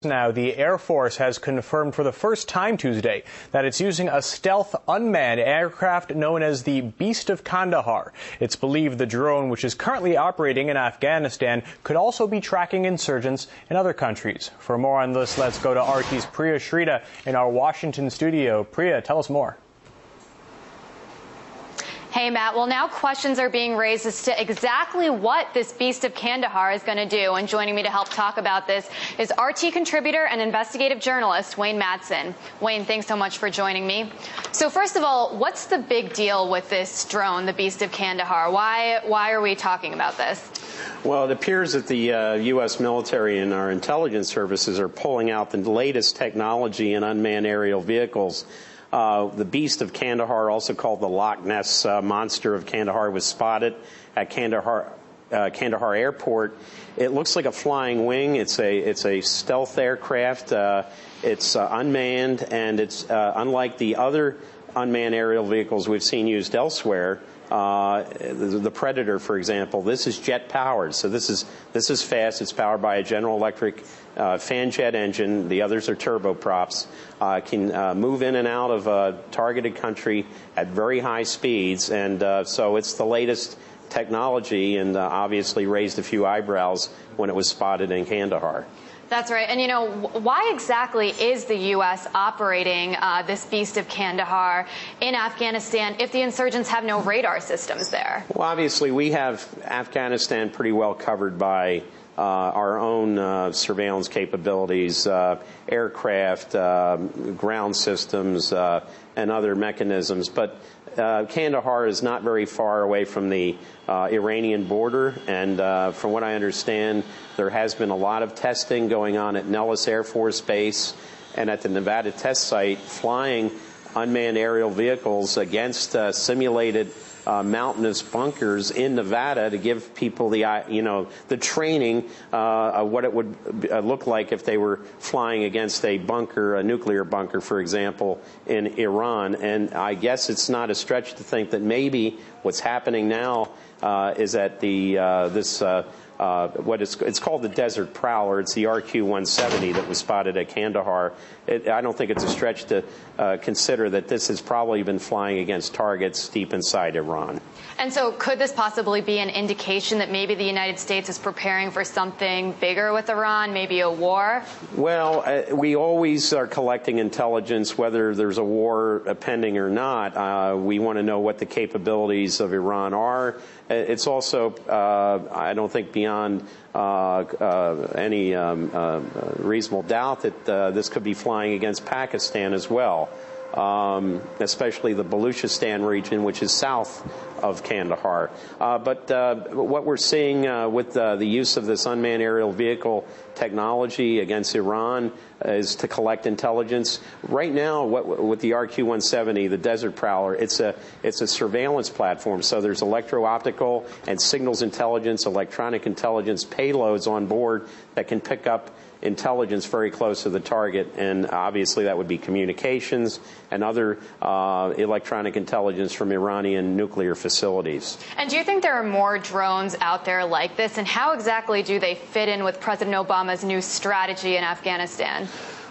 Now, the Air Force has confirmed for the first time Tuesday that it's using a stealth unmanned aircraft known as the Beast of Kandahar. It's believed the drone, which is currently operating in Afghanistan, could also be tracking insurgents in other countries. For more on this, let's go to RT's Priya Shrita in our Washington studio. Priya, tell us more. Hey, Matt. Well, now questions are being raised as to exactly what this Beast of Kandahar is going to do. And joining me to help talk about this is RT contributor and investigative journalist Wayne Madsen. Wayne, thanks so much for joining me. So first of all, what's the big deal with this drone, the Beast of Kandahar? Why are we talking about this? Well, it appears that the U.S. military and our intelligence services are pulling out the latest technology in unmanned aerial vehicles. The Beast of Kandahar, also called the Loch Ness Monster of Kandahar, was spotted at Kandahar Airport. It looks like a flying wing. It's a stealth aircraft. It's unmanned, and it's unlike the other unmanned aerial vehicles we've seen used elsewhere. The Predator, for example, this is jet powered, so this is fast. It's powered by a General Electric fan jet engine. The others are turboprops. Can move in and out of a targeted country at very high speeds, and so it's the latest technology, and obviously raised a few eyebrows when it was spotted in Kandahar. That's right. And, you know, why exactly is the U.S. operating this Beast of Kandahar in Afghanistan if the insurgents have no radar systems there? Well, obviously, we have Afghanistan pretty well covered by our own surveillance capabilities, aircraft, ground systems, and other mechanisms. But Kandahar is not very far away from the Iranian border, and from what I understand, there has been a lot of testing going on at Nellis Air Force Base and at the Nevada test site, flying unmanned aerial vehicles against simulated mountainous bunkers in Nevada to give people the training of what it would look like if they were flying against a bunker, a nuclear bunker, for example, in Iran. And I guess it's not a stretch to think that maybe what's happening now is that it's called the Desert Prowler. It's the RQ-170 that was spotted at Kandahar. I don't think it's a stretch to consider that this has probably been flying against targets deep inside Iran. And so could this possibly be an indication that maybe the United States is preparing for something bigger with Iran, maybe a war? Well, we always are collecting intelligence, whether there's a war pending or not. We want to know what the capabilities of Iran are. It's also, I don't think, beyond any reasonable doubt that this could be flying against Pakistan as well, especially the Baluchistan region, which is south of Kandahar. But what we're seeing with the use of this unmanned aerial vehicle technology against Iran is to collect intelligence. Right now, with the RQ-170, the Desert Prowler, it's a surveillance platform. So there's electro-optical and signals intelligence, electronic intelligence payloads on board that can pick up intelligence very close to the target, and obviously that would be communications and other electronic intelligence from Iranian nuclear facilities. And do you think there are more drones out there like this, and how exactly do they fit in with President Obama's new strategy in Afghanistan?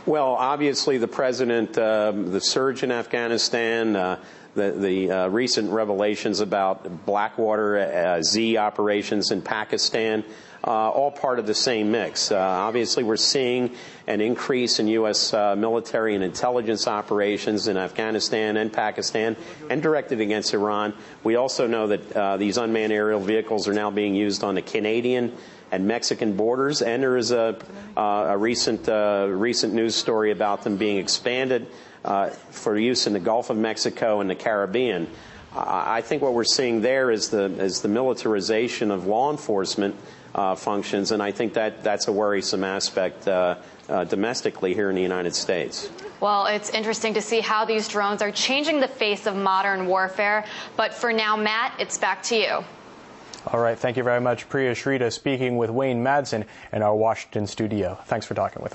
Well, obviously the president, the surge in Afghanistan, the recent revelations about Blackwater Z operations in Pakistan, all part of the same mix. Obviously, we're seeing an increase in U.S. military and intelligence operations in Afghanistan and Pakistan and directed against Iran. We also know that these unmanned aerial vehicles are now being used on the Canadian and Mexican borders, and there is a recent news story about them being expanded for use in the Gulf of Mexico and the Caribbean. I think what we're seeing there is the militarization of law enforcement functions, and I think that's a worrisome aspect domestically here in the United States. Well, it's interesting to see how these drones are changing the face of modern warfare. But for now, Matt, it's back to you. All right. Thank you very much, Priya Shrita, speaking with Wayne Madsen in our Washington studio. Thanks for talking with us.